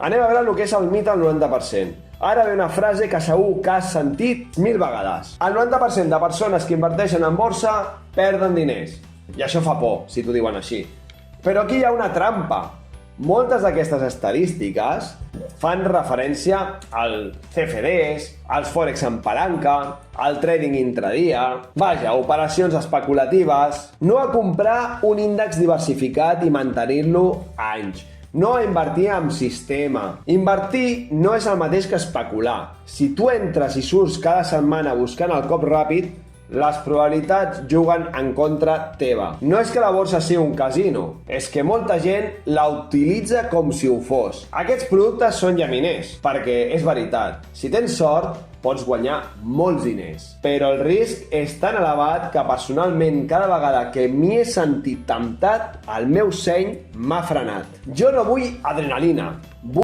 Anem a veure el que és el mite al 90%. Ara ve una frase que segur que has sentit 1000 vegades. El 90% de persones que inverteixen en borsa perden diners. I això fa por, si t'ho diuen així. Però aquí hi ha una trampa. Moltes d'aquestes estadístiques fan referència al CFDs, als Forex en palanca, al trading intradia, vaja, operacions especulatives, no a comprar un índex diversificat i mantenir-lo anys, no a invertir en sistema. Invertir no és el mateix que especular. Si tu entres i surts cada setmana buscant el cop ràpid, les probabilitats juguen en contra teva. No és que la borsa sigui un casino, és que molta gent la utilitza com si ho fos. Aquests productes són llaminers, perquè és veritat, si tens sort, pots guanyar molts diners. Però el risc és tan elevat que personalment cada vegada que m'hi he sentit temptat, el meu seny m'ha frenat. Jo no vull adrenalina,